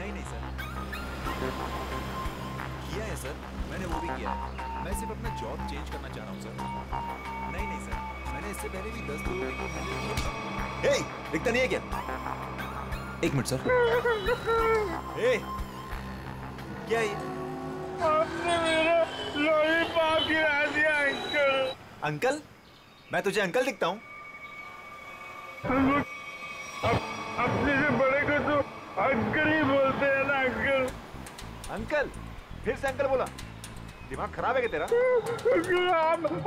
नहीं नहीं सर, किया है सर, मैंने वो भी किया है। मैं सिर्फ अपना जॉब चेंज करना चाह रहा हूँ सर। नहीं नहीं सर, मैंने इससे पहले भी 10 लोगों को हैंडल किया। हे, दिखता नहीं है क्या? एक मिनट सर। हे, क्या है? आपने मेरा लॉलीपॉप गिरा दिया अंकल। अंकल? मैं तुझे अंकल दिखता हूँ? अपने से बड़े को तो अंकल ही बोलते हैं ना अंकल। अंकल? फिर से अंकल बोला? दिमाग खराब है क्या तेरा?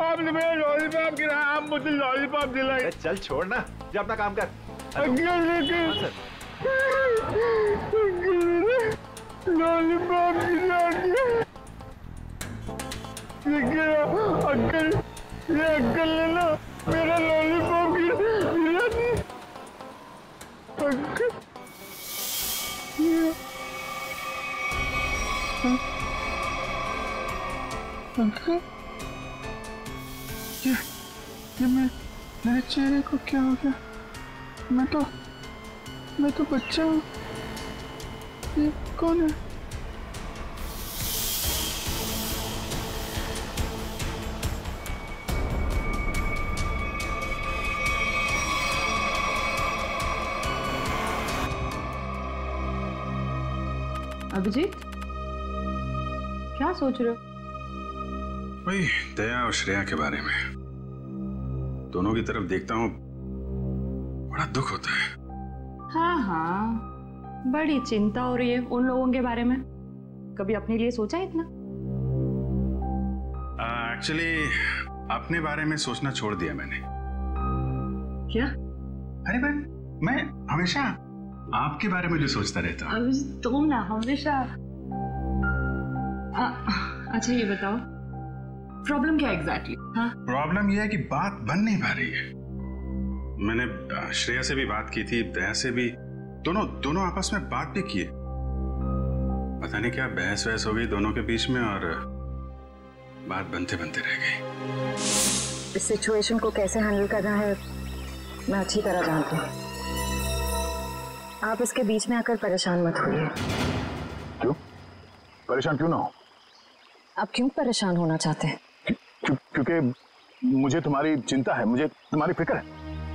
आपने मेरा लॉलीपॉप गिराया, आप मुझे लॉलीपॉप दिलाए। चल छोड़ ना, जा अपना काम कर। अंकल लेकिन लॉलीपॉप गिरा दिया। अंकल, ये अंकल ने ना मेरा लॉलीपॉप गिरा दिया। अंकल अंकल, ये मेरे चेहरे को क्या हो गया? मैं तो बच्चा हूँ। ये कौन है? अभिजीत, क्या सोच रहे हो? वही दया और श्रेया के बारे में। दोनों की तरफ देखता हूँ, बड़ा दुख होता है। हाँ, बड़ी चिंता हो रही है उन लोगों के बारे में। कभी अपने लिए सोचा इतना? एक्चुअली अपने बारे में सोचना छोड़ दिया मैंने। क्या? अरे मैं हमेशा आपके बारे में जो सोचता रहता हूँ। अभिजीत, तुम ना हमेशा। अच्छा ये बताओ, प्रॉब्लम क्या एग्जैक्टली? हाँ, प्रॉब्लम यह है कि बात बन नहीं पा रही है। मैंने श्रेया से भी बात की थी, दया से भी, दोनों आपस में बात भी किए। पता नहीं क्या बहस वहस हो गई दोनों के बीच में और बात बनते बनते रह गई। इस सिचुएशन को कैसे हैंडल करना है मैं अच्छी तरह जानती हूँ। आप इसके बीच में आकर परेशान मत होइए। क्यों? परेशान क्यों ना हो? आप क्यों परेशान होना चाहते हैं? क्योंकि मुझे तुम्हारी चिंता है, मुझे तुम्हारी फिक्र है।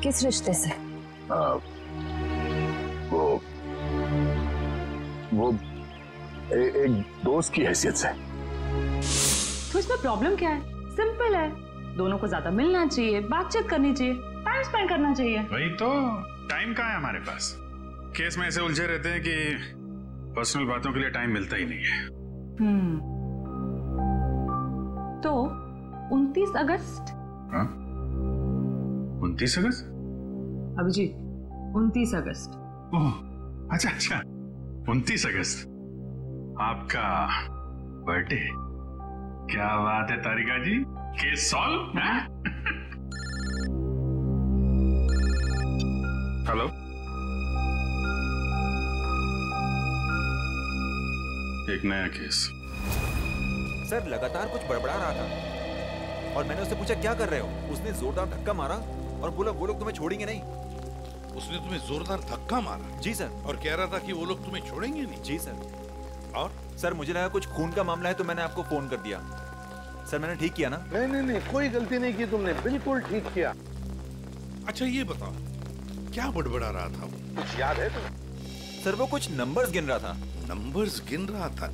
किस रिश्ते से? वो एक दोस्त की हैसियत से। तो इसमें प्रॉब्लम क्या है? सिंपल है, दोनों को ज्यादा मिलना चाहिए, बातचीत करनी चाहिए, टाइम स्पेंड करना चाहिए। वही तो, टाइम कहाँ है हमारे पास? केस में ऐसे उलझे रहते हैं कि पर्सनल बातों के लिए टाइम मिलता ही नहीं है। तो 29 अगस्त? हाँ? 29 अगस्त? अभिजीत, 29 अगस्त। ओह, अच्छा 29 अगस्त आपका बर्थडे। क्या बात है तारिका जी, केस सॉल्व है? हेलो, एक नया केस। सर लगातार कुछ बड़बड़ा रहा था और मैंने उससे पूछा क्या कर रहे हो? उसने जोरदार धक्का मारा और बोला वो लोग तुम्हें छोड़ेंगे नहीं। उसने तुम्हें जोरदार धक्का मारा? जी सर। और कह रहा था कि वो लोग तुम्हें छोड़ेंगे नहीं? जी सर। और सर मुझे लगा कुछ खून का मामला है तो मैंने आपको फोन कर दिया। सर मैंने ठीक किया ना? नहीं, कोई गलती नहीं की तुमने, बिल्कुल ठीक किया। अच्छा ये बताओ, क्या बड़बड़ा रहा था वो? कुछ याद है तुम्हें? सर वो कुछ नंबर्स गिन रहा था। नंबर्स गिन रहा था?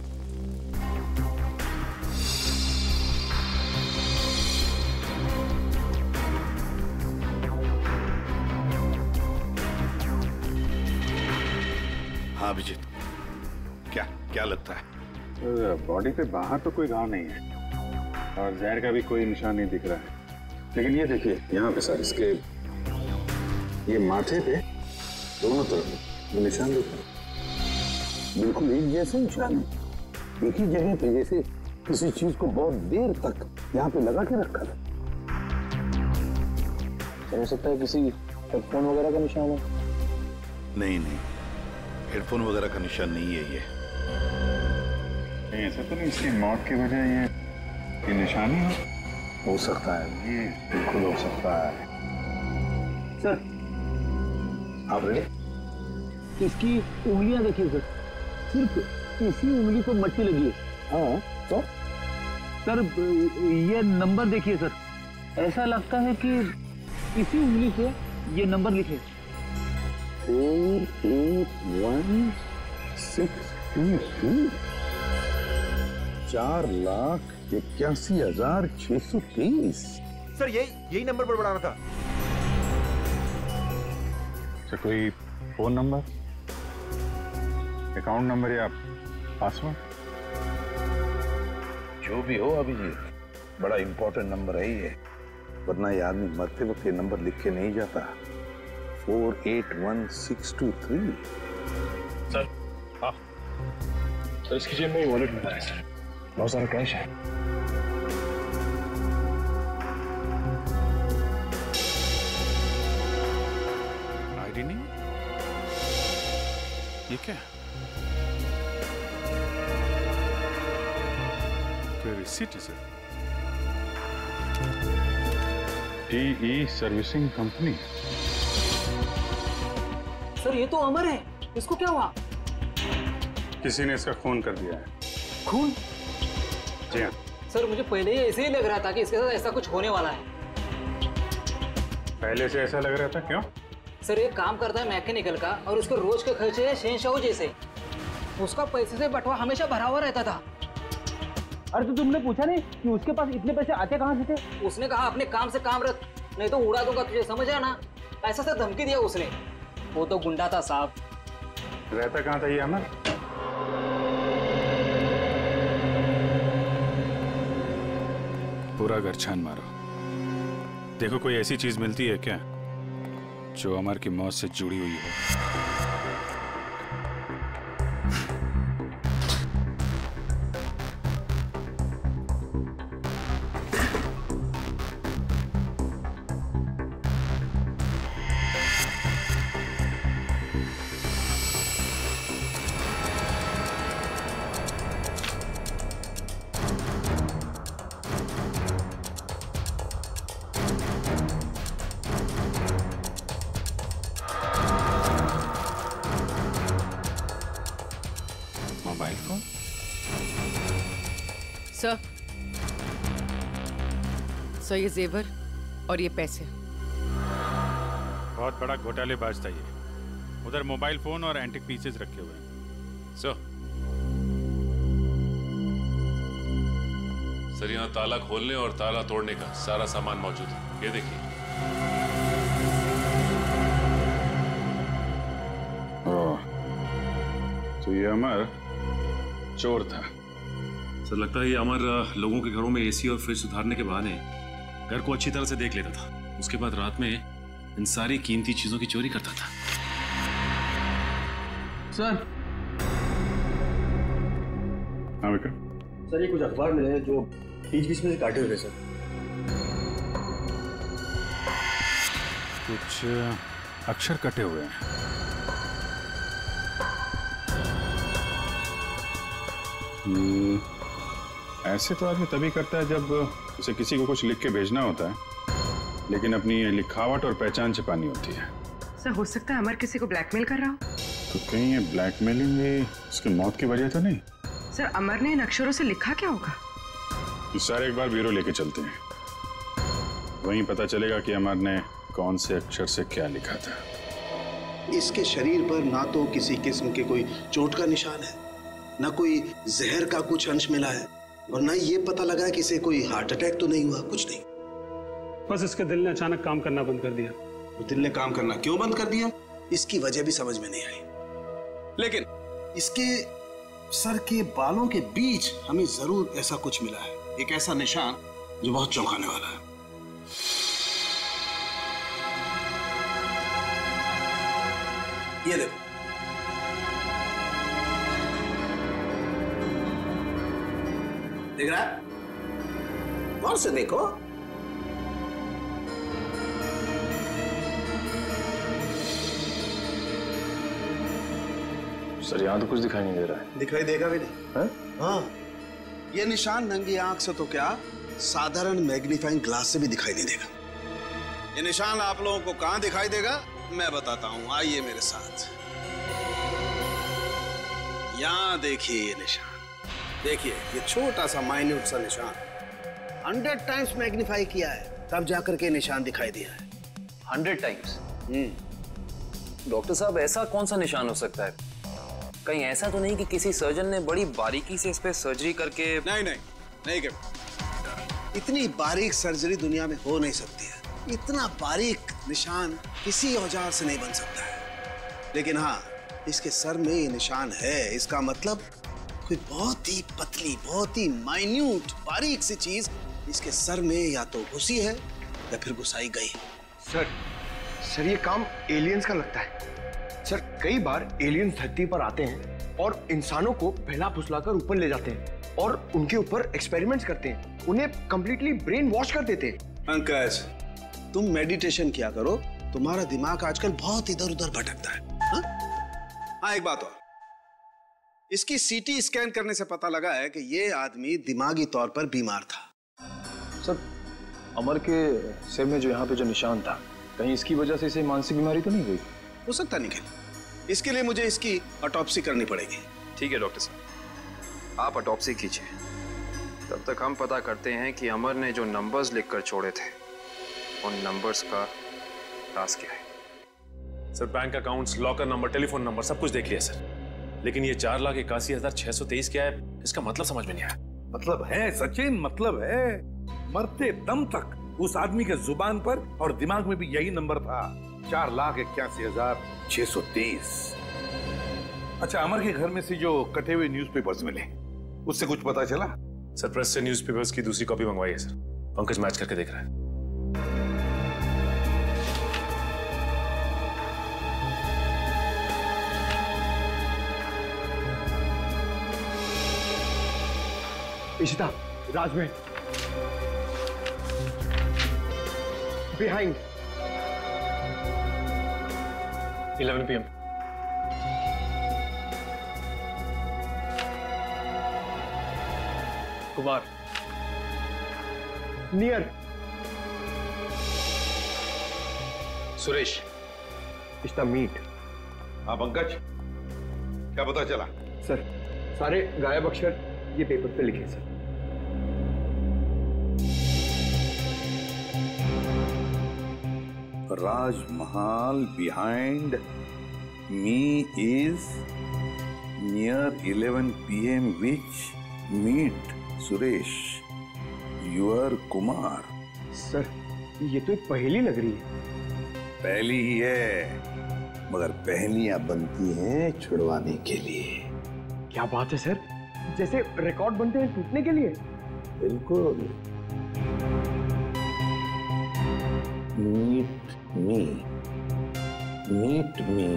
हाँ अभिजीत, क्या लगता है? बॉडी पे बाहर तो कोई घाव नहीं है और जहर का भी कोई निशान नहीं दिख रहा है, लेकिन ये देखिए यहाँ पे सर, इसके ये माथे पे दोनों तरफ ये निशान दिख रहा है। बिल्कुल एक जैसे निशान है, एक ही जगह पे, जैसे किसी चीज को बहुत देर तक यहाँ पे लगा के रखा था। हो सकता है किसी हेडफोन वगैरह का निशान हो। नहीं, हेडफोन वगैरह का निशान नहीं है ये। ऐसा तो नहीं इसकी मौत की वजह ये निशानी हो सकता है, ये बिल्कुल हो सकता है। सर आप रेडी? इसकी उंगलियां देखिए सर। सिर्फ इसी उंगली को मट्टी लगी है। हाँ तो सर ये नंबर देखिए सर, ऐसा लगता है कि इसी उंगली से ये नंबर लिखे। 48162 4,81,623। सर यही नंबर पर बढ़ाना था। अच्छा, कोई फोन नंबर, अकाउंट नंबर या पासवर्ड? जो भी हो अभिजीत, बड़ा इंपॉर्टेंट नंबर है ये, वरना ये आदमी मरते वक्त ये नंबर लिख के नहीं जाता। 481,623। सर हाँ सर, इसकी जेब में वॉलेट मिला है सर, बहुत सारा कैश है। आईडी नहीं, ये क्या? कोई रिसीट है sir? T E servicing company. Sir ये तो अमर है, इसको क्या हुआ? किसी ने इसका खून कर दिया है। खून? जी हाँ। सर मुझे पहले ही ऐसे ही लग रहा था कि इसके साथ ऐसा कुछ होने वाला है। पहले से ऐसा लग रहा था, क्यों? सर ये काम करता है मैकेनिकल का और उसके रोज के खर्चे है शहंशाह जैसे। उसका पैसे से बटवा हमेशा भरा हुआ रहता था। अरे तो तुमने पूछा नहीं कि उसके पास इतने पैसे आते कहाँ से थे? उसने कहा अपने काम से काम रख, नहीं तो उड़ा दूंगा तुझे, समझ आया ना? ऐसा सा धमकी दिया उसने। वो तो गुंडा था साहब। रहता कहाँ था ये अमर? पूरा घर छान मारो, देखो कोई ऐसी चीज मिलती है क्या जो अमर की मौत से जुड़ी हुई हो। Mobile phone? सर ये जेवर और ये पैसे। बहुत बड़ा घोटालेबाज था ये। उधर मोबाइल फोन और एंटिक पीसेस रखे हुए हैं। सर यहाँ ताला खोलने और ताला तोड़ने का सारा सामान मौजूद है, ये देखिए। तो ये अमर चोर था। सर लगता है ये अमर लोगों के घरों में एसी और फ्रिज सुधारने के बहाने घर को अच्छी तरह से देख लेता था। उसके बाद रात में इन सारी कीमती चीजों की चोरी करता था। सर हाँ विक्रम। सर ये कुछ अखबार मिले हैं जो बीच बीच में से काटे हुए सर। कुछ अक्षर कटे हुए हैं। ऐसे तो आदमी तभी करता है जब उसे किसी को कुछ लिख के भेजना होता है, लेकिन अपनी लिखावट और पहचान छिपानी होती है। सर हो सकता है अमर किसी को ब्लैकमेल कर रहा हो। तो कहीं ये ब्लैकमेलिंग भी उसकी मौत की वजह तो नहीं? सर अमर ने इन अक्षरों से लिखा क्या होगा? इस सारे एक बार ब्यूरो लेके चलते हैं, वहीं पता चलेगा कि अमर ने कौन से अक्षर से क्या लिखा था। इसके शरीर पर ना तो किसी किस्म के कोई चोट का निशान है, ना कोई जहर का कुछ अंश मिला है, और ना ये पता लगा कि इसे कोई हार्ट अटैक तो नहीं हुआ, कुछ नहीं। बस इसके दिल ने अचानक काम करना बंद कर दिया। तो दिल ने काम करना क्यों बंद कर दिया, इसकी वजह भी समझ में नहीं आई। लेकिन इसके सर के बालों के बीच हमें जरूर ऐसा कुछ मिला है, एक ऐसा निशान जो बहुत चौंकाने वाला है। ये देखो, देख रहा है? गौर से देखो। सर यहाँ तो कुछ दिखाई नहीं दे रहा है। दिखाई देगा भी नहीं है? हाँ, ये निशान नंगी आंख से तो क्या, साधारण मैग्नीफाइंग ग्लास से भी दिखाई नहीं देगा। ये निशान आप लोगों को कहां दिखाई देगा मैं बताता हूं, आइए मेरे साथ। यहाँ देखिए ये निशान, देखिए ये छोटा सा माइन्यूट सा निशान 100 टाइम्स मैग्नीफाई किया है, तब जाकर के निशान दिखाई दिया है। 100 टाइम्स? डॉक्टर साहब, ऐसा कौन सा निशान हो सकता है? कहीं ऐसा तो नहीं कि किसी सर्जन ने बड़ी बारीकी से इस पे सर्जरी करके? नहीं कर। इतनी बारीक सर्जरी दुनिया में हो नहीं सकती है। इतना बारीक निशान किसी औजार से नहीं बन सकता है। लेकिन हाँ, इसके सर में ये निशान है, इसका मतलब कोई बहुत ही पतली, बहुत ही माइन्यूट, बारीक सी चीज इसके सर में या तो घुसी है या फिर घुसाई गई। सर ये काम एलियंस का लगता है। सर कई बार एलियंस धरती पर आते हैं और इंसानों को बहला फुसलाकर ऊपर ले जाते हैं और उनके ऊपर एक्सपेरिमेंट्स करते हैं, उन्हें कंप्लीटली ब्रेन वॉश कर देते हैं। पंकज, तुम मेडिटेशन किया करो, तुम्हारा दिमाग आजकल बहुत इधर उधर भटकता है। हाँ, एक बात और, इसकी सीटी स्कैन करने से पता लगा है कि ये आदमी दिमागी तौर पर बीमार था। सर अमर के सिर में जो यहाँ पे जो निशान था, कहीं इसकी वजह से इसे मानसिक बीमारी तो नहीं हुई? हो सकता निखिल, इसके लिए मुझे इसकी ऑटोप्सी करनी पड़ेगी। ठीक है डॉक्टर साहब, आप ऑटोप्सी कीजिए। तब तक हम पता करते हैं कि अमर ने जो नंबर्स लिखकर छोड़े थे, उन नंबर्स का राज क्या है। Sir bank accounts, locker number, telephone number सब कुछ देख लिया सर, लेकिन ये 4,81,623 क्या है, इसका मतलब समझ में नहीं आया। मतलब है सचिन, मतलब है। मरते दम तक उस आदमी के जुबान पर और दिमाग में भी यही नंबर था, 4,81,623। अच्छा, अमर के घर में से जो कटे हुए न्यूज़पेपर्स मिले, उससे कुछ पता चला? सर प्रेस से न्यूज़पेपर्स की दूसरी कॉपी मंगवाई है सर, पंकज मैच करके देख रहा है। Ishita, Rajmahal behind 11 PM। Kumar near Suresh Ishta meet. हाँ पंकज, क्या पता चला? सर सारे गायब अक्षर ये पेपर पे लिखे sir. Rajmahal behind me is near 11 PM which meet Suresh, your Kumar। Sir ये तो एक पहेली लग रही है। पहली ही है, मगर पहेलियां बनती हैं छुड़वाने के लिए। क्या बात है सर, जैसे रिकॉर्ड बनते हैं टूटने के लिए। बिल्कुल। Meet me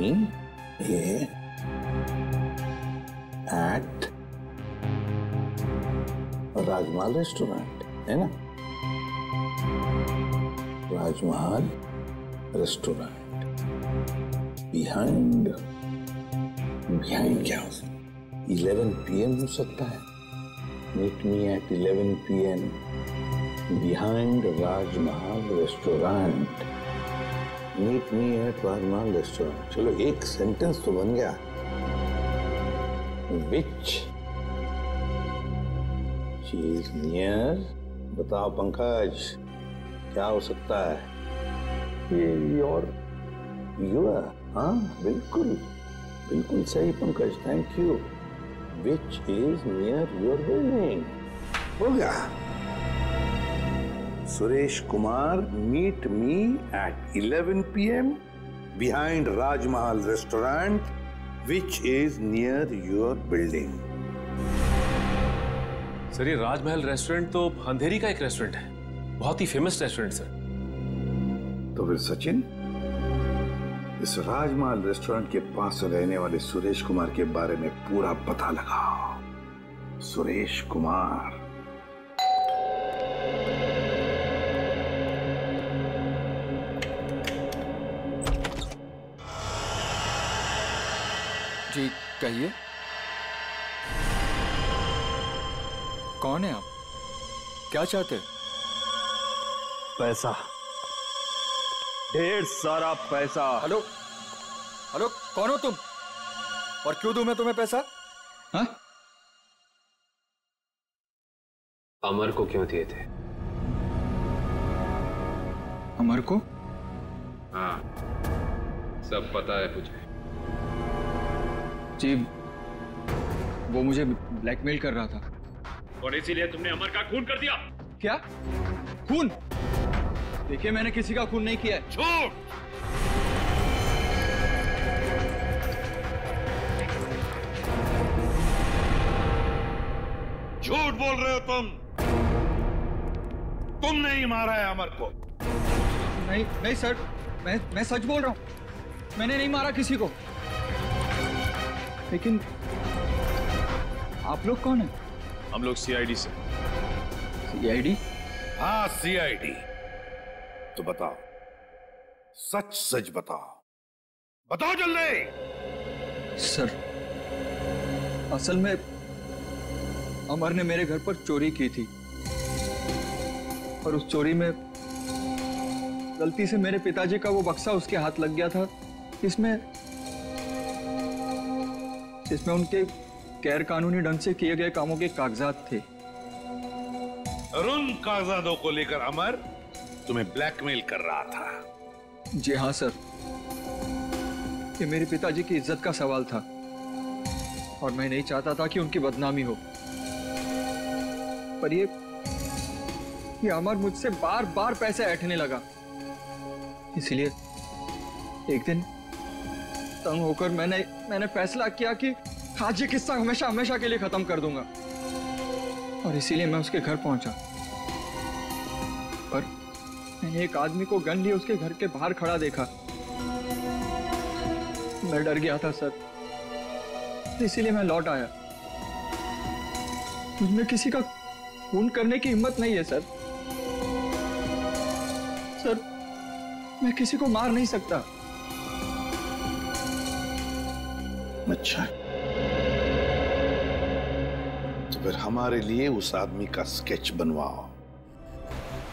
at Rajmahal restaurant, है ना? राजमहल रेस्टोरेंट। बिहाइंड क्या हो सकता है? 11 PM हो सकता है। Meet me at 11 PM behind Rajmahal restaurant. Meet me at Rajmahal restaurant. चलो एक सेंटेंस तो बन गया। Which is near, बताओ पंकज, क्या हो सकता है? ये योर। हाँ बिल्कुल सही Pankaj, thank you. Which is near your building। हो गया। Suresh Kumar, meet me at 11 PM behind Rajmahal restaurant which is near your building। Sir ये राजमहल रेस्टोरेंट तो अंधेरी का एक रेस्टोरेंट है, बहुत ही फेमस रेस्टोरेंट सर। तो फिर सचिन, इस राजमहल रेस्टोरेंट के पास रहने वाले सुरेश कुमार के बारे में पूरा पता लगाओ। सुरेश कुमार। जी कहिए, कौन है आप? क्या चाहते? पैसा, ढेर सारा पैसा। हेलो, कौन हो तुम और क्यों दूं मैं तुम्हें पैसा? हाँ? अमर को क्यों दिए थे? अमर को? हाँ, सब पता है मुझे। जी, वो मुझे ब्लैकमेल कर रहा था। और इसीलिए तुमने अमर का खून कर दिया? क्या? खून? देखिए, मैंने किसी का खून नहीं किया है। झूठ! झूठ बोल रहे हो तुम। तुमने ही मारा है अमर को। नहीं नहीं सर, मैं सच बोल रहा हूं। मैंने नहीं मारा किसी को। लेकिन आप लोग कौन हैं? हम लोग सीआईडी से। सीआईडी? हाँ, सीआईडी। तो बताओ, सच सच बताओ, बताओ जल्दी। सर, असल में अमर ने मेरे घर पर चोरी की थी और उस चोरी में गलती से मेरे पिताजी का वो बक्सा उसके हाथ लग गया था, जिसमें उनके गैर कानूनी ढंग से किए गए कामों के कागजात थे। और उन कागजातों को लेकर अमर तुम्हें ब्लैकमेल कर रहा था। जी हाँ सर, ये मेरे पिताजी की इज्जत का सवाल था और मैं नहीं चाहता था कि उनकी बदनामी हो। पर ये अमर मुझसे बार बार पैसे ऐंठने लगा। इसलिए एक दिन तंग होकर मैंने फैसला किया कि आज ये किस्सा हमेशा हमेशा के लिए खत्म कर दूंगा। और इसीलिए मैं उसके घर पहुंचा। पर मैंने एक आदमी को गन लिए उसके घर के बाहर खड़ा देखा। मैं डर गया था सर, इसीलिए मैं लौट आया। मुझमें किसी का खून करने की हिम्मत नहीं है सर। सर, मैं किसी को मार नहीं सकता। अच्छा, तो फिर हमारे लिए उस आदमी का स्केच बनवाओ।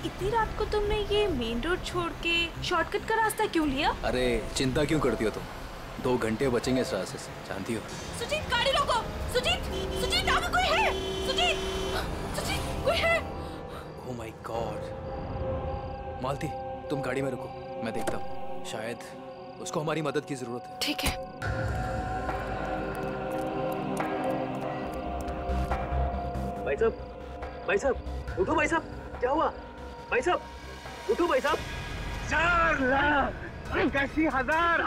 इतनी रात को तुमने ये मेन रोड छोड़ के शॉर्टकट का रास्ता क्यों लिया? अरे चिंता क्यों करती हो तुम? 2 घंटे बचेंगे इस रास्ते से, जानती हो। सुजीत, गाड़ी रोको। सुजीत, सुजीत, आगे कोई है? सुजीत, सुजीत, कोई है? Oh my God. मालती, तुम गाड़ी में रुको, मैं देखता हूँ। शायद उसको हमारी मदद की जरूरत है। ठीक है। भाई साहब, उठो भाई साहब, क्या हुआ? भाई साहब, उठो भाई साहब। 4 लाख 81,000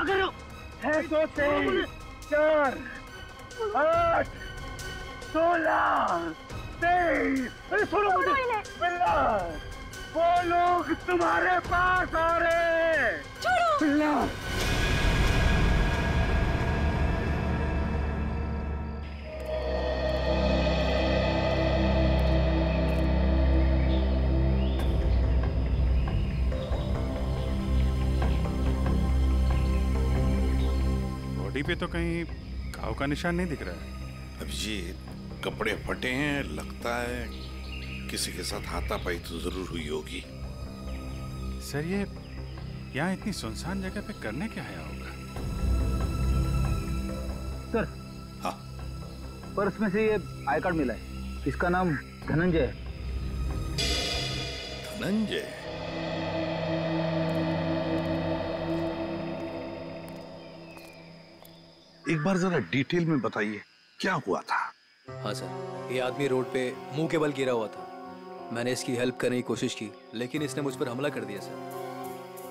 623 4 8 16 23। अरे सुनो मुझे, बिल्ला, वो लोग तुम्हारे पास आ रहे हैं। छोड़ो बिल्ला। बॉडी पे तो कहीं घाव का निशान नहीं दिख रहा है। अभिजीत, कपड़े फटे हैं, लगता है किसी के साथ हाथापाई तो जरूर हुई होगी। सर, ये यहाँ इतनी सुनसान जगह पे करने क्या आया होगा? सर, हाँ, पर्स में से ये आई कार्ड मिला है। इसका नाम धनंजय है। धनंजय? एक बार जरा डिटेल में बताइए, क्या हुआ था? हाँ सर, ये आदमी रोड पे मुंह के बल गिरा हुआ था। मैंने इसकी हेल्प करने की कोशिश की, लेकिन इसने मुझ पर हमला कर दिया सर।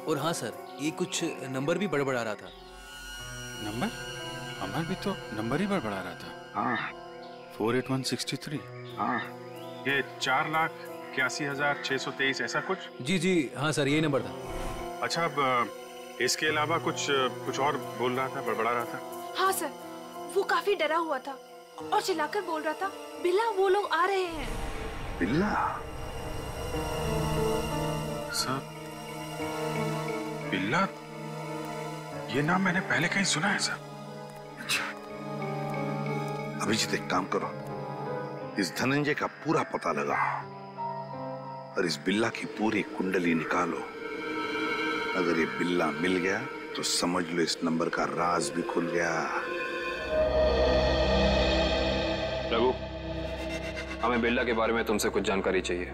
और हाँ सर, ये कुछ नंबर भी बड़बड़ा रहा था। नंबर? अमर भी तो नंबर ही बड़बड़ा रहा था। हाँ, 48163। हाँ, ये 4,81,623 ऐसा कुछ? जी जी हाँ सर, यही नंबर था। अच्छा, अब इसके अलावा कुछ और बोल रहा था, बड़बड़ा रहा था? हाँ सर, वो काफी डरा हुआ था और चिल्लाकर बोल रहा था, बिल्ला, वो लोग आ रहे हैं। बिल्ला? सर, बिल्ला, ये नाम मैंने पहले कहीं सुना है सर। अच्छा, अभिजीत, एक काम करो, इस धनंजय का पूरा पता लगाओ और इस बिल्ला की पूरी कुंडली निकालो। अगर ये बिल्ला मिल गया तो समझ लो इस नंबर का राज भी खुल गया। रघु, हमें बिल्ला के बारे में तुमसे कुछ जानकारी चाहिए।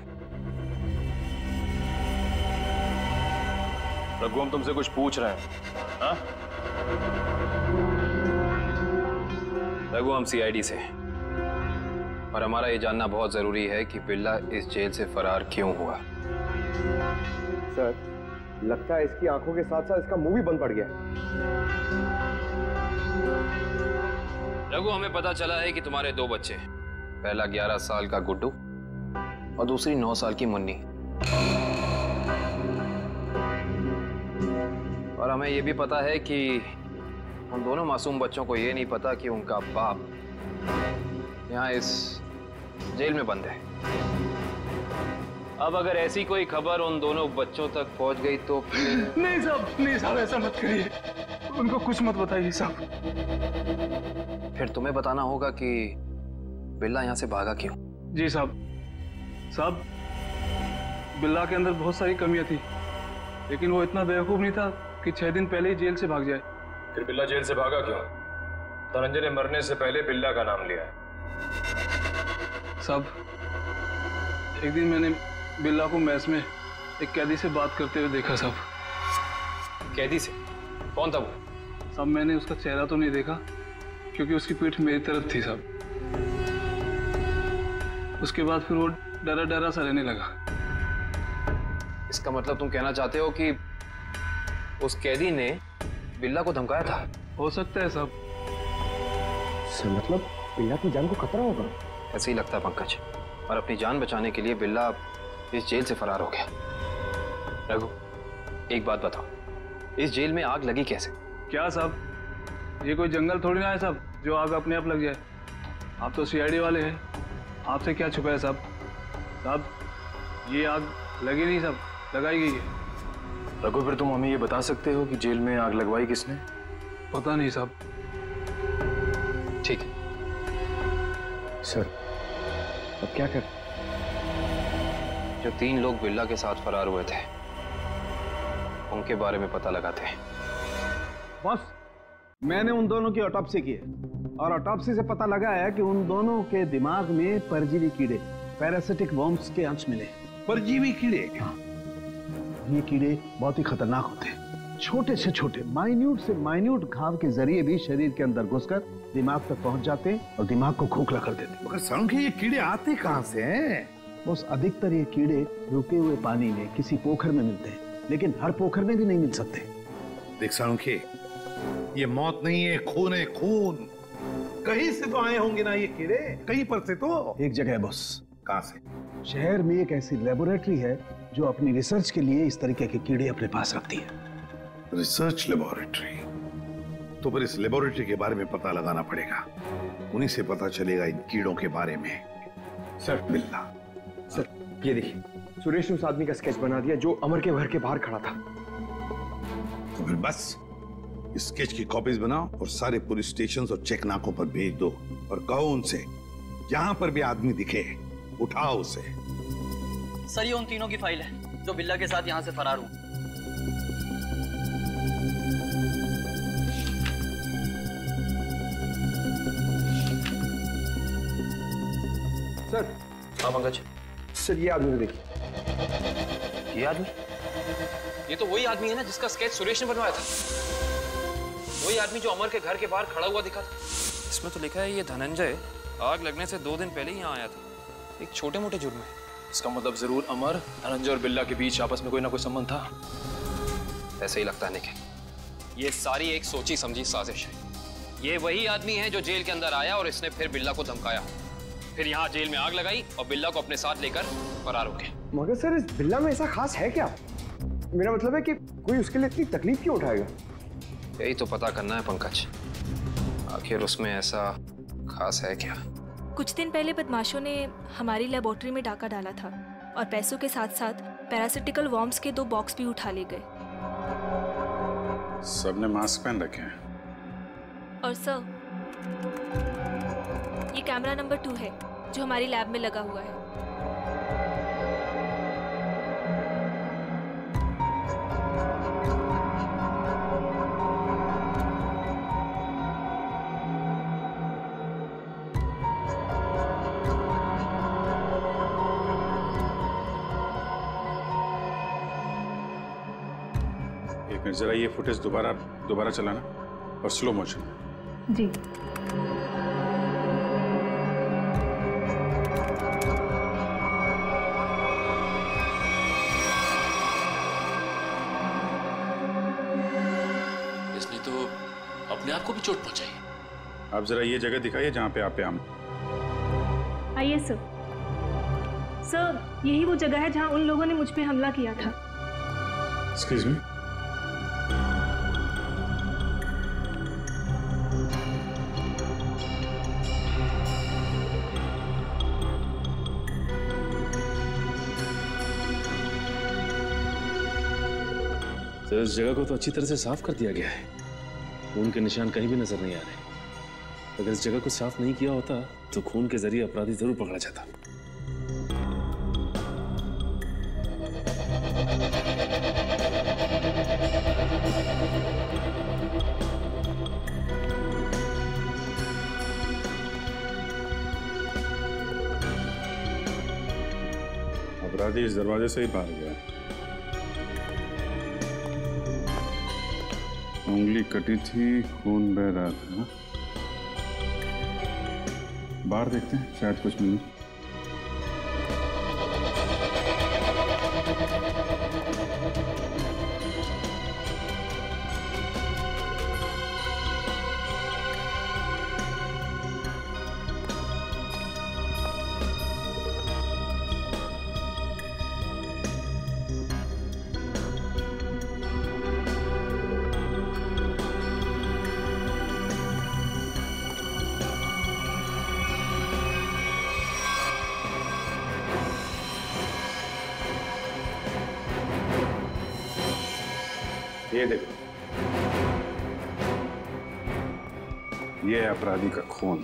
रघु, हम तुमसे कुछ पूछ रहे हैं। हाँ? रघु, हम सीआईडी से हैं और हमारा ये जानना बहुत जरूरी है कि बिल्ला इस जेल से फरार क्यों हुआ। सर, लगता है इसकी आंखों के साथ साथ इसका मुंह भी बंद पड़ गया है। रघु, हमें पता चला है कि तुम्हारे 2 बच्चे हैं, पहला 11 साल का गुड्डू और दूसरी 9 साल की मुन्नी। और हमें यह भी पता है कि उन दोनों मासूम बच्चों को यह नहीं पता कि उनका बाप यहाँ इस जेल में बंद है। अब अगर ऐसी कोई खबर उन दोनों बच्चों तक पहुंच गई तो नहीं साहब, ऐसा मत करिए, उनको कुछ मत बताइए साहब। फिर तुम्हें बताना होगा कि बिल्ला यहाँ से भागा क्यों। जी साहब, बिल्ला के अंदर बहुत सारी कमियां थी, लेकिन वो इतना बेवकूफ नहीं था कि 6 दिन पहले ही जेल से भाग जाए। फिर बिल्ला जेल से भागा क्यों? धनंजय ने मरने से पहले बिल्ला का नाम लिया है। साहब, एक दिन मैंने बिल्ला को मैस में एक कैदी से बात करते हुए देखा साहब। कैदी से? कौन था वो? साहब, मैंने उसका चेहरा तो नहीं देखा क्योंकि उसकी पीठ मेरी तरफ थी साहब। उसके बाद फिर वो डरा डरा सा रहने लगा। इसका मतलब तुम कहना चाहते हो कि उस कैदी ने बिल्ला को धमकाया था? हो सकता है साहब। सर, मतलब बिल्ला की जान को खतरा होगा? ऐसे ही लगता है पंकज, और अपनी जान बचाने के लिए बिल्ला इस जेल से फरार हो गया। रघु, एक बात बताओ, इस जेल में आग लगी कैसे? क्या साहब, ये कोई जंगल थोड़ी ना है साहब जो आग अपने आप लग जाए। आप तो सीआईडी वाले हैं, आपसे क्या छुपा है साहब? ये आग लगी नहीं साहब, लगाई गई है। रघु, फिर तुम हमें ये बता सकते हो कि जेल में आग लगवाई किसने? पता नहीं साहब। ठीक है सर, अब क्या कर? जो 3 लोग बिल्ला के साथ फरार हुए थे उनके बारे में पता लगाते हैं। बस, मैंने उन दोनों की ऑटोप्सी की है और ऑटोप्सी से पता लगा है कि उन दोनों के दिमाग में परजीवी कीड़े, पैरासिटिक वर्म्स के अंश मिले। परजीवी कीड़े? हाँ, ये कीड़े बहुत ही खतरनाक होते हैं। छोटे से छोटे, माइन्यूट से माइन्यूट घाव के जरिए भी शरीर के अंदर घुसकर दिमाग तक पहुंच जाते हैं और दिमाग को खोखला कर देते हैं। मगर सालुंखे, ये कीड़े आते कहां से हैं? बस अधिकतर ये कीड़े रुके हुए पानी में किसी पोखर में मिलते हैं, लेकिन हर पोखर में भी नहीं मिल सकते। देख सालुंखे, ये मौत नहीं है, खून है, खून। कहीं से तो आए होंगे ना ये कीड़े, कहीं पर से तो। एक जगह है बॉस। कहां से? शहर में एक ऐसी लेबोरेटरी है जो अपनी रिसर्च के लिए इस तरीके के कीड़े अपने पास रखती है। Research laboratory? तो फिर इस लेबोरेटरी के बारे में पता लगाना पड़ेगा, उन्हीं से पता चलेगा इन कीड़ों के बारे में। सर, बिल्ला। सर, ये देखिए, सुरेश ने उस आदमी का स्केच बना दिया जो अमर के घर के बाहर खड़ा था। तो फिर बस स्केच की कॉपीज बनाओ और सारे पुलिस स्टेशन और चेक नाकों पर भेज दो और कहो उनसे जहां पर भी आदमी दिखे उठाओ उसे। सर, ये उन तीनों की फाइल है जो बिल्ला के साथ यहाँ से फरार हुए। सर। हाँ पंकज। सर, ये आदमी देखिए। ये आदमी? ये तो वही आदमी है ना जिसका स्केच सुरेश ने बनवाया था। वही आदमी जो अमर के घर के बाहर खड़ा हुआ दिखा था। इसमें तो लिखा है ये धनंजय आग लगने से 2 दिन पहले ही यहाँ आया था, एक छोटे मोटे जुर्म है। इसका मतलब जरूर अमर, धनंजय और बिल्ला के बीच आपस में कोई ना कोई संबंध था। ऐसे ही लगता है निखिल, ये सारी एक सोची समझी साजिश है। ये वही आदमी है जो जेल के अंदर आया और इसने फिर बिल्ला को धमकाया, फिर यहाँ जेल में आग लगाई और बिल्ला को अपने साथ लेकर फरार हो गए। मगर सर, इस बिल्ला में ऐसा खास है क्या? मेरा मतलब है कि कोई उसके लिए इतनी तकलीफ क्यों उठाएगा? यही तो पता करना है पंकज, आखिर उसमें ऐसा खास है क्या? कुछ दिन पहले बदमाशों ने हमारी लेबोरेटरी में डाका डाला था और पैसों के साथ साथ पैरासिटिकल वर्म्स के 2 बॉक्स भी उठा ले गए। सबने मास्क पहन रखे हैं। और सर, ये कैमरा नंबर 2 है जो हमारी लैब में लगा हुआ है। एक मिनट, जरा ये फुटेज दोबारा चलाना और स्लो मोशन। जी। इसने तो अपने आप को भी चोट पहुंचाई। आप जरा ये जगह दिखाइए जहाँ पे आप हम। आइए सर। सर, यही वो जगह है जहां उन लोगों ने मुझ पे हमला किया था। Excuse me. सर, इस जगह को तो अच्छी तरह से साफ कर दिया गया है। खून के निशान कहीं भी नजर नहीं आ रहे। अगर इस जगह को साफ नहीं किया होता तो खून के जरिए अपराधी जरूर पकड़ा जाता। अपराधी इस दरवाजे से ही बाहर गया। उंगली कटी थी, खून बह रहा था। बाहर देखते हैं, शायद कुछ मिले। ये देखो, ये अपराधी का खून।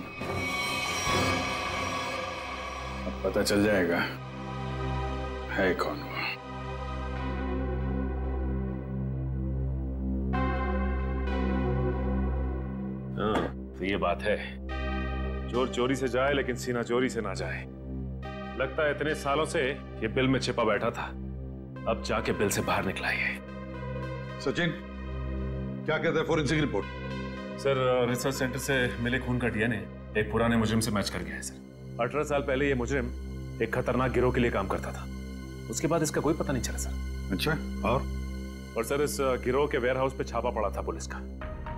अब पता चल जाएगा है कौन वो। हाँ, तो ये बात है। चोर चोरी से जाए लेकिन सीना चोरी से ना जाए। लगता है इतने सालों से ये बिल में छिपा बैठा था, अब जाके बिल से बाहर निकला है। सचिन, क्या कहता है forensic report? Sir, research centre से मिले खून का डीएनए एक पुराने मुजरिम से मैच कर गया है सर। 18 साल पहले ये मुजरिम एक खतरनाक गिरोह के लिए काम करता था। उसके बाद इसका कोई पता नहीं चला सर। अच्छा, और सर, इस गिरोह के वेयर हाउस पे छापा पड़ा था पुलिस का,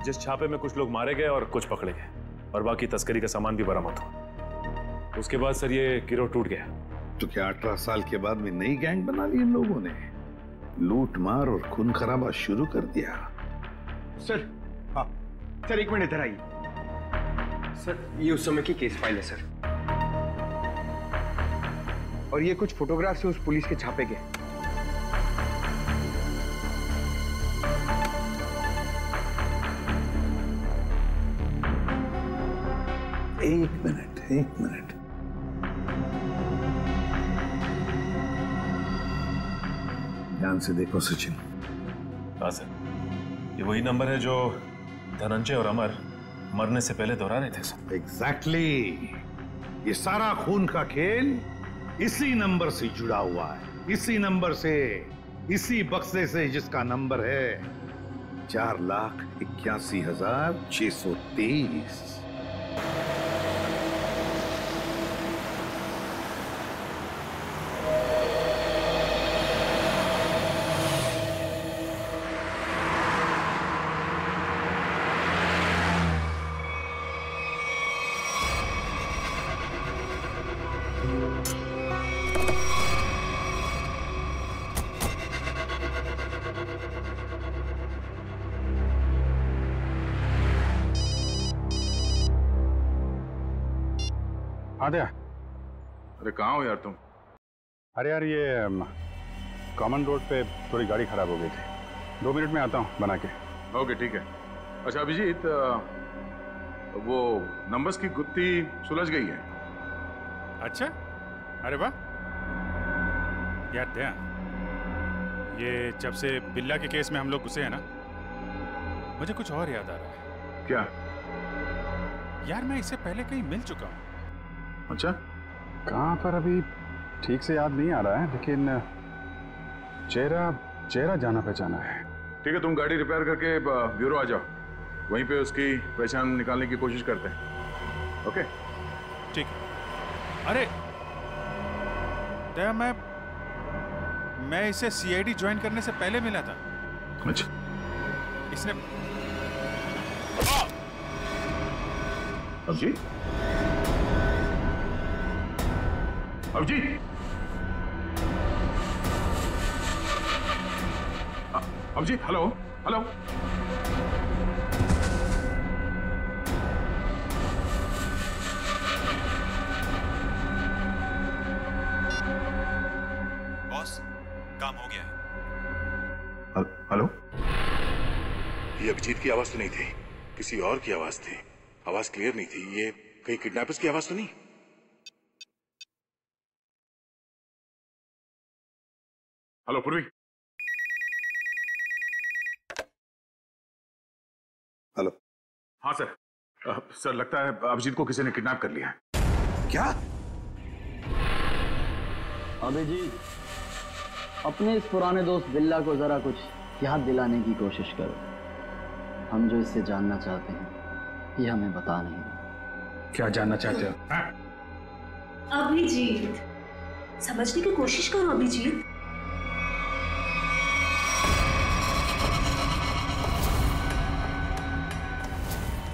जिस छापे में कुछ लोग मारे गए और कुछ पकड़े गए और बाकी तस्करी का सामान भी बरामद हुआ। उसके बाद सर ये गिरोह टूट गया। तो क्या 18 साल के बाद में नई गैंग बना ली इन लोगों ने? लूट मार और खून खराबा शुरू कर दिया। सर, हाँ सर, एक मिनट इधर आइए। सर, ये उस समय की केस फाइल है सर, और ये कुछ फोटोग्राफ से उस पुलिस के छापे गए। एक मिनट। ध्यान से देखो सचिन। हाँ सर, ये वही नंबर है जो धनंजय और अमर मरने से पहले दोहरा रहे थे सर। एग्जैक्टली। ये सारा खून का खेल इसी नंबर से जुड़ा हुआ है, इसी नंबर से, इसी बक्से से जिसका नंबर है 4,81,623। आद्या, अरे कहाँ हो यार तुम? अरे यार, ये कॉमन रोड पे थोड़ी गाड़ी खराब हो गई थी। 2 मिनट में आता हूँ बना के। ओके, ठीक है। अच्छा अभिजीत, वो नंबर्स की गुत्थी सुलझ गई है। अच्छा, अरे वाह यार दया, ये जब से बिल्ला के केस में हम लोग घुसे हैं ना, मुझे कुछ और याद आ रहा है। क्या? यार मैं इससे पहले कहीं मिल चुका हूँ। अच्छा, कहाँ पर अभी ठीक से याद नहीं आ रहा है, लेकिन चेहरा जाना पहचाना है। ठीक है, तुम गाड़ी रिपेयर करके ब्यूरो आ जाओ, वहीं पे उसकी पहचान निकालने की कोशिश करते हैं। ओके ठीक है। अरे दया, मैं इसे सीआईडी ज्वाइन करने से पहले मिला था। अच्छा। इसने Abhijit, Abhijit, Abhijit, hello hello. Boss, काम हो गया है। हेलो। ये अभिजीत की आवाज तो नहीं थी, किसी और की आवाज थी। आवाज क्लियर नहीं थी। ये कहीं किडनैपर्स की आवाज तो नहीं? हेलो पूर्वी। हेलो। हाँ सर। सर लगता है अभिजीत को किसी ने किडनैप कर लिया है। क्या? अभिजीत, अपने इस पुराने दोस्त बिल्ला को जरा कुछ याद दिलाने की कोशिश करो। हम जो इससे जानना चाहते हैं ये हमें बता नहीं। क्या जानना चाहते हो? अभिजीत, समझने की कोशिश करो अभिजीत।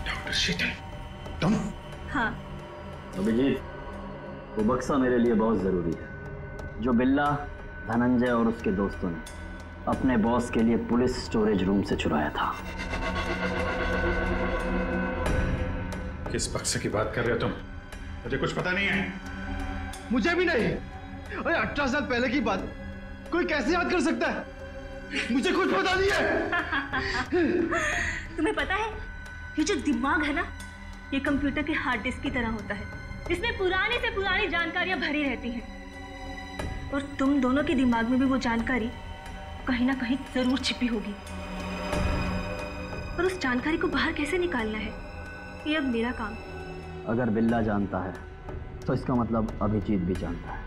डॉक्टर शीतल, तुम? हाँ। अभिजीत, वो बक्सा मेरे लिए बहुत जरूरी है जो बिल्ला, धनंजय और उसके दोस्तों ने अपने बॉस के लिए पुलिस स्टोरेज रूम से चुराया था। किस बक्से की बात कर रहे हो तुम? मुझे कुछ पता नहीं है। मुझे भी नहीं। अरे 18 साल पहले की बात कोई कैसे याद कर सकता है? मुझे कुछ पता नहीं है। तुम्हें पता है, ये जो दिमाग है ना, ये कंप्यूटर के हार्ड डिस्क की तरह होता है। इसमें पुरानी से पुरानी जानकारियां भरी रहती हैं और तुम दोनों के दिमाग में भी वो जानकारी कहीं ना कहीं जरूर छिपी होगी। और उस जानकारी को बाहर कैसे निकालना है, ये अब मेरा काम। अगर बिल्ला जानता है तो इसका मतलब अभिजीत भी जानता है।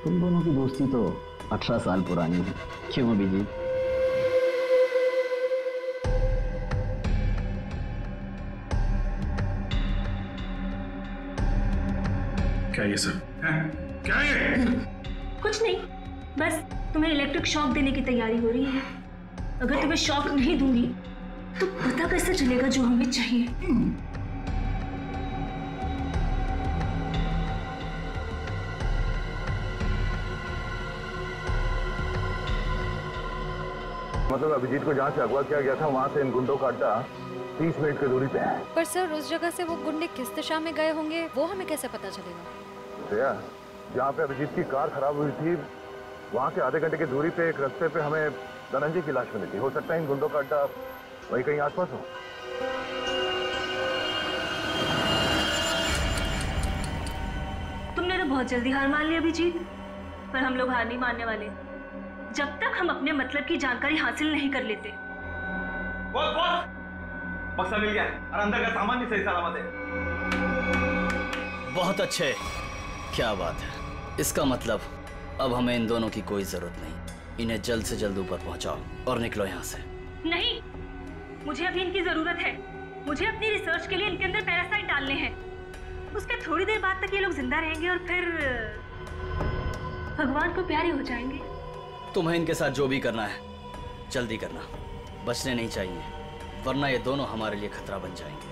तुम दोनों की दोस्ती तो 18 साल पुरानी है, क्यों अभिजीत? क्या ये सब? क्या ये? कुछ नहीं, बस तुम्हें इलेक्ट्रिक शॉक देने की तैयारी हो रही है। अगर तुम्हें शॉक नहीं दूंगी तो पता कैसे चलेगा जो हमें चाहिए? मतलब अभिजीत को जहाँ से अगवा किया गया था वहाँ से इन गुंडों का अड्डा 30 मिनट की दूरी पे है। पर सर, उस जगह से वो गुंडे किस दिशा में गए होंगे वो हमें कैसे पता चलेगा? दया, जहाँ पे अभिजीत की कार खराब हुई थी वहाँ से आधे घंटे की दूरी पे एक रास्ते पे हमें धनंजय की लाश मिली थी। हो सकता है इन गुंडों का अड्डा वही कहीं आसपास हो। तुमने तो बहुत जल्दी हार मान ली अभिजीत, पर हम लोग हार नहीं मानने वाले जब तक हम अपने मतलब की जानकारी हासिल नहीं कर लेते। बॉस, बॉस, बक्सा मिल गया और अंदर का सामान भी सही सलामत है। बहुत अच्छे, क्या बात है। इसका मतलब अब हमें इन दोनों की कोई जरूरत नहीं। इन्हें जल्द से जल्द ऊपर पहुंचाओ और निकलो यहाँ से। नहीं, मुझे अभी इनकी जरूरत है। मुझे अपनी रिसर्च के लिए इनके अंदर पैरासाइट डालने हैं। उसके थोड़ी देर बाद तक ये लोग जिंदा रहेंगे और फिर भगवान को प्यारे हो जाएंगे। तुम्हें इनके साथ जो भी करना है जल्दी करना, बचने नहीं चाहिए, वरना ये दोनों हमारे लिए खतरा बन जाएंगे।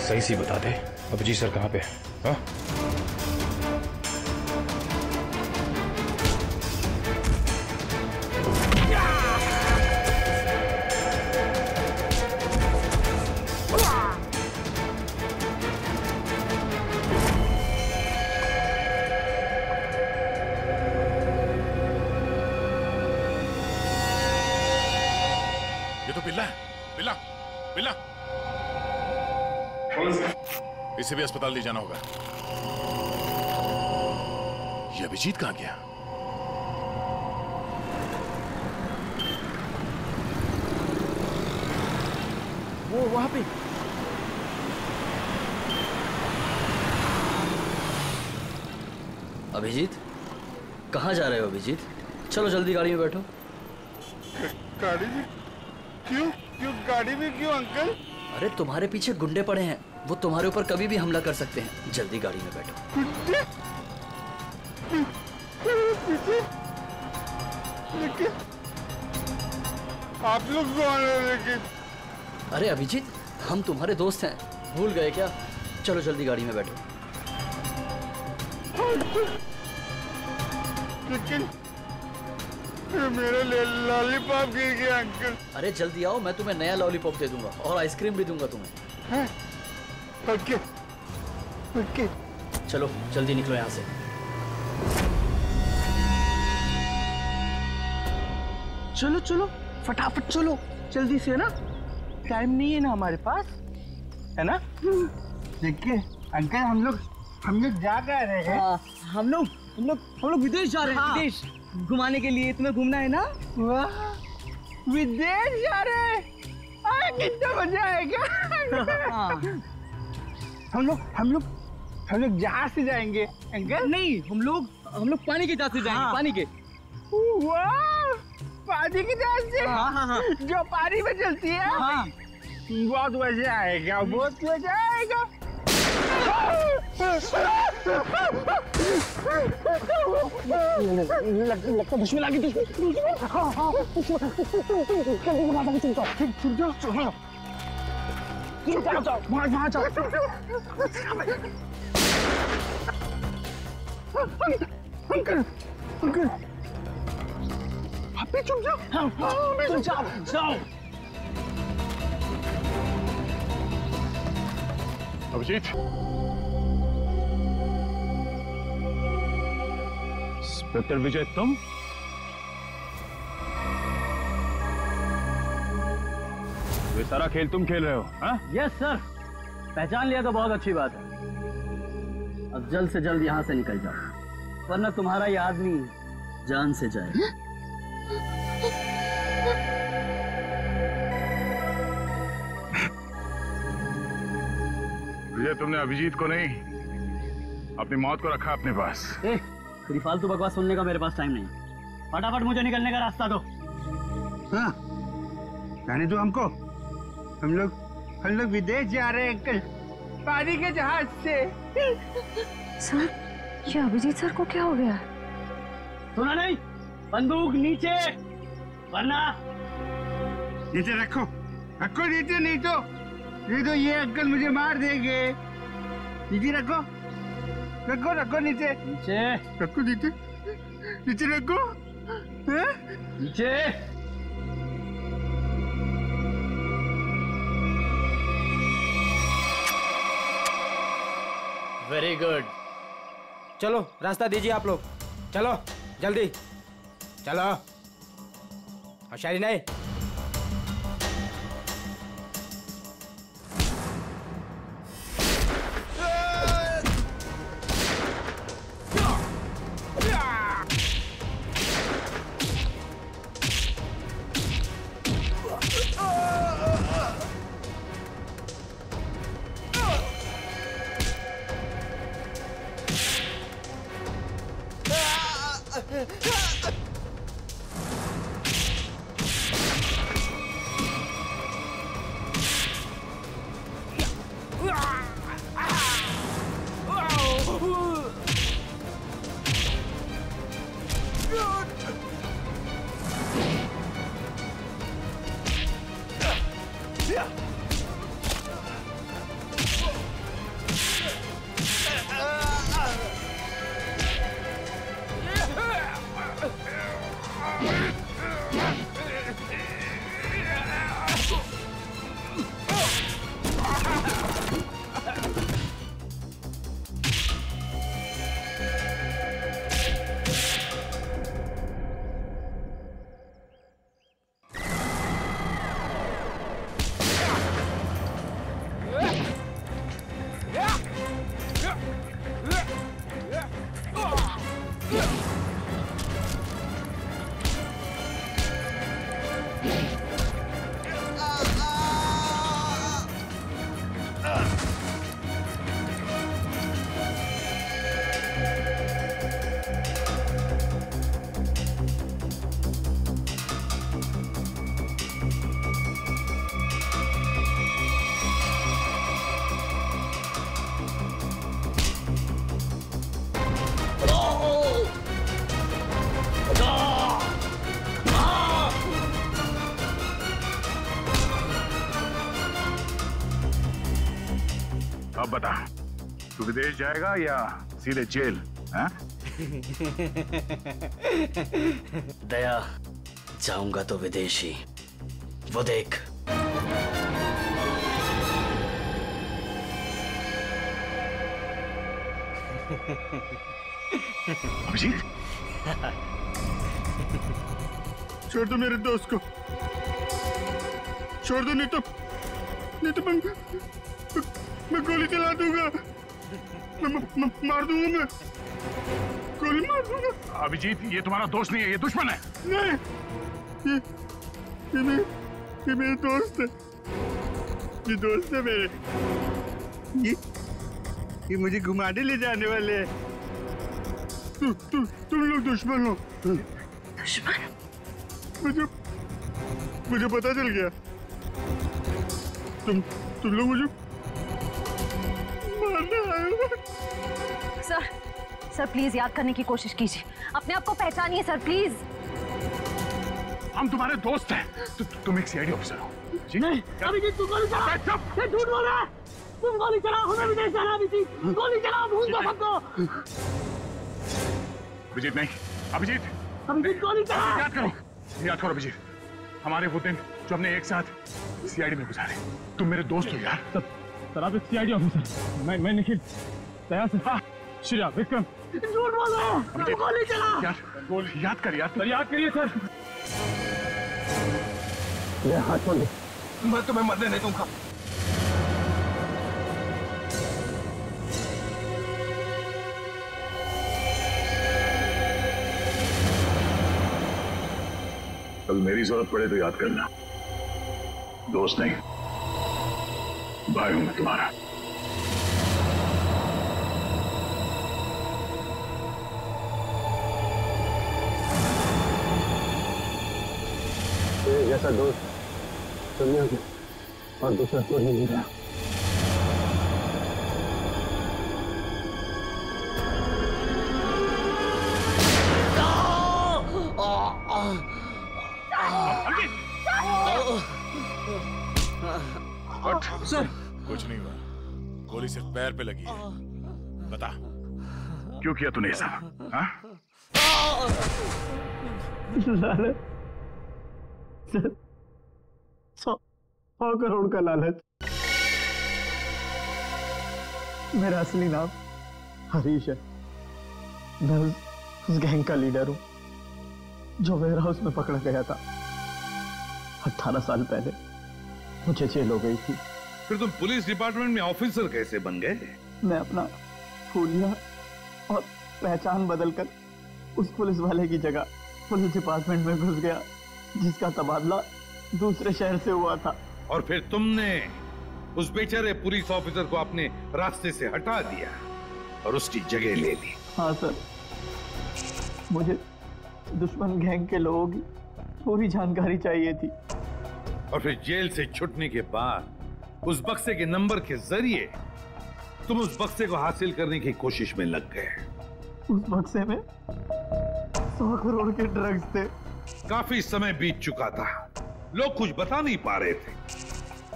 सही सी बता दे, अभिजीत सर कहाँ पे है? हाँ? इसे भी अस्पताल ले जाना होगा। ये अभिजीत कहाँ गया? वो वहां पे। अभिजीत, कहाँ जा रहे हो अभिजीत? चलो जल्दी गाड़ी में बैठो। गाड़ी में क्यों? गाड़ी में क्यों अंकल? अरे तुम्हारे पीछे गुंडे पड़े हैं, वो तुम्हारे ऊपर कभी भी हमला कर सकते हैं। जल्दी गाड़ी में बैठो। गुंडे? लेकिन आप लोग कौन हो? लेकिन अरे अभिजीत, हम तुम्हारे दोस्त हैं, भूल गए क्या? चलो जल्दी गाड़ी में बैठो। लेकिन मेरा लॉलीपॉप गिर गया अंकल। अरे जल्दी आओ, मैं तुम्हें नया लॉलीपॉप दे दूंगा और आइसक्रीम भी दूंगा तुम्हें। Okay okay. चलो जल्दी निकलो यहाँ से। चलो चलो फटाफट चलो, जल्दी से ना, टाइम नहीं है ना हमारे पास, है ना? देखिए अंकल, हम लोग जा रहे हैं। हम लोग विदेश जा रहे हैं। विदेश घुमाने के लिए। तुम्हें घूमना है ना? वाह, विदेश जा रहे हैं, कितना मजा आएगा। हम लोग जहाज से जाएंगे अंकल। नहीं, हम लोग पानी के जहाज से जाएंगे। पानी के। वाह, पानी की जहाज से। हाँ। जो पानी में चलती है। हाँ। बहुत मजा आएगा, बहुत मजा आएगा। लगता दुश्मन आ गई। वहाँ जाओ। अंकल आप भी चुप जाओ। जाओ। अभिजीत, इंस्पेक्टर विजय, तुम? ये सारा खेल तुम खेल रहे हो? हाँ? यस सर, पहचान लिया तो बहुत अच्छी बात है। अब जल्द से जल्द यहाँ से निकल जाओ, वरना तुम्हारा ये आदमी जान से जाएगा। विजय, तुमने अभिजीत को नहीं, अपनी मौत को रखा अपने पास। तेरी फालतू बकवास सुनने का मेरे पास टाइम नहीं। फटाफट मुझे निकलने का रास्ता दो। हाँ, जाने दो हमको। हम लोग विदेश जा रहे हैं अंकल, पानी के जहाज से। सर, ये अभिजीत सर को क्या हो गया? सुना नहीं? बंदूक नीचे, वरना नीचे रखो नीचे, नहीं तो ये अंकल मुझे मार देंगे। नीचे रखो नीचे रखो, नीचे रखो। नीचे। Very good. चलो रास्ता दीजिए आप लोग, चलो जल्दी चलो। होशियारी नहीं। अब बता, तू विदेश जाएगा या सीधे जेल? हाँ? दया, जाऊंगा तो विदेशी, वो देख। अभिजीत, छोड़ दो मेरे दोस्त को, छोड़ दो, नहीं तो मैं गोली चला दूंगा, मार दूंगा, मैं गोली मार दूंगा। अभिजीत, ये तुम्हारा दोस्त नहीं है, ये दुश्मन है। नहीं, ये मेरे दोस्त है, ये दोस्त है मेरे। ये मुझे घुमाने ले जाने वाले हैं। तुम लोग दुश्मन हो। दुश्मन? मुझे पता चल गया। तुम लोग मुझे मारने आए हो। सर प्लीज याद करने की कोशिश कीजिए, अपने आप को पहचानिए सर, प्लीज। हम तुम्हारे दोस्त हैं। तुम एक सीआईडी ऑफिसर हो। नहीं, अभिजीत तू गोली चला। ये झूठ बोल रहा है। तुम गोली चलाओ, हमें विदेश जाना। अभिजीत गोली चलाओ, भूल दो सबको। अभिजीत नहीं, अभिजीत गोली चला। याद करो अभिजीत, हमारे वो दिन जो हमने एक साथ सीआईडी में गुजारे। तुम मेरे दोस्त हो यार। सर आप एक सीआईडी ऑफिसर, मैं निखिल, दया से, श्रेया, विक्रम। झूठ बोल रहा है। गोली चला। याद कर यार। सर याद करिए सर। हाथ छोड़ दे, मैं तुम्हें मरने नहीं दूंगा। कल मेरी जरूरत पड़े तो याद करना, दोस्त नहीं, भाई हूं मैं तुम्हारा। जैसा दोस्त दुनिया में और दूसरा कोई नहीं रहा। सर कुछ नहीं हुआ, गोली सिर्फ पैर पे लगी है। बता क्यों किया तूने ऐसा? हाँ? लालच सर, 100 करोड़ का लालच। मेरा असली नाम हरीश है। मैं उस गैंग का लीडर हूं जो वेयर हाउस में पकड़ा गया था। 18 साल पहले मुझे जेल हो गई थी। फिर तुम पुलिस डिपार्टमेंट में ऑफिसर कैसे बन गए? मैं अपना फूलिया और पहचान बदलकर उस पुलिस वाले की जगह पुलिस डिपार्टमेंट में घुस गया, जिसका तबादला दूसरे शहर से हुआ था। और फिर तुमने उस बेचारे पुलिस ऑफिसर को अपने रास्ते से हटा दिया और उसकी जगह ले ली। हाँ सर, मुझे दुश्मन गैंग के लोगों की पूरी जानकारी चाहिए थी। और फिर जेल से छूटने के बाद उस बक्से के नंबर के जरिए तुम उस बक्से को हासिल करने की कोशिश में लग गए। उस बक्से में 100 करोड़ के ड्रग्स थे। काफी समय बीत चुका था, लोग कुछ बता नहीं पा रहे थे,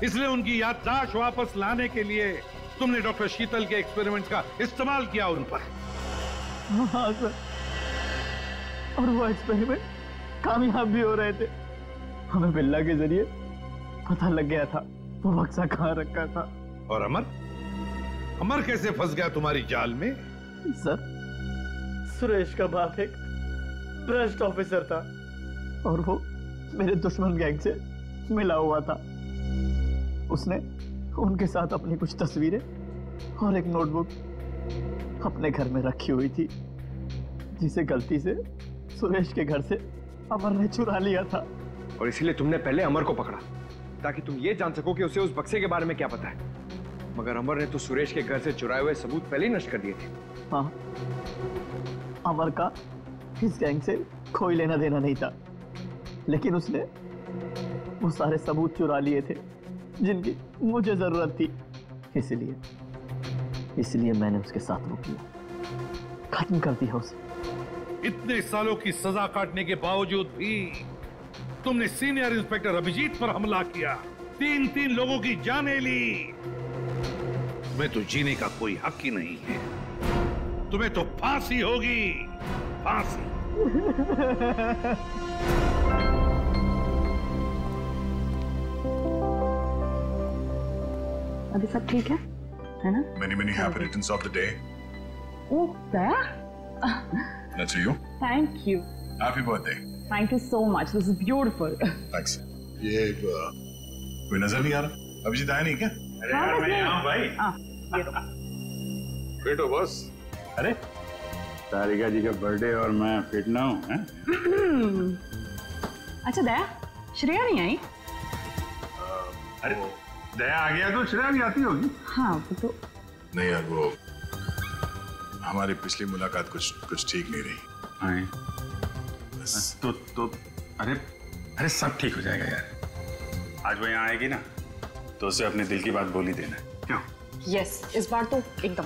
इसलिए उनकी याददाश्त वापस लाने के लिए तुमने डॉक्टर शीतल के एक्सपेरिमेंट का इस्तेमाल किया उन पर। हाँ सर, और वो एक्सपेरिमेंट कामयाब भी हो रहे थे। हमें बिल्ला के जरिए पता लग गया था वो बक्सा कहाँ रखा था। और अमर कैसे फंस गया तुम्हारी जाल में? सर, सुरेश का बाप एक भ्रष्ट ऑफिसर था और वो मेरे दुश्मन गैंग से मिला हुआ था। उसने उनके साथ अपनी कुछ तस्वीरें और एक नोटबुक अपने घर में रखी हुई थी, जिसे गलती से सुरेश के घर से अमर ने चुरा लिया था। और इसीलिए तुमने पहले अमर को पकड़ा ताकि तुम ये जान सको कि उसे उस बक्से के बारे में क्या पता है। मगर अमर ने तो सुरेश के घर से चुराए हुए सबूत पहले ही नष्ट कर दिए थे। हाँ, अमर का इस गैंग से कोई लेना देना नहीं था, लेकिन उसने वो सारे सबूत चुरा लिए थे जिनकी मुझे जरूरत थी। इसलिए मैंने उसके साथ वो किया, खत्म कर दिया उसे। इतने सालों की सजा काटने के बावजूद भी तुमने सीनियर इंस्पेक्टर अभिजीत पर हमला किया, 3 लोगों की जानें ली। तुम्हें तो जीने का कोई हक ही नहीं है। तुम्हें तो फांसी होगी, फांसी। अभी सब ठीक है ना? Many happy returns of the day. Oh, Daya? That's for you. Thank you. Happy birthday. Thank you so much. This is beautiful. Thanks. ये कोई नजर नहीं आ रहा? अभिजीत आया नहीं क्या? अरे यार मैं यहाँ भाई। ये लो। फिट हो बस। अरे तारिका जी का बर्थडे और मैं फिट ना हूँ, हैं? अच्छा दया, श्रेया नहीं आई? अरे दया आ गया तो श्रेया भी आती होगी। हाँ वो तो नहीं यार, वो हमारी पिछली मुलाकात कुछ ठीक नहीं रही। तो अरे सब ठीक हो जाएगा यार। आज वो यहाँ आएगी ना तो उसे अपने दिल की बात बोल ही देना। क्यों? यस, इस बार तो एकदम।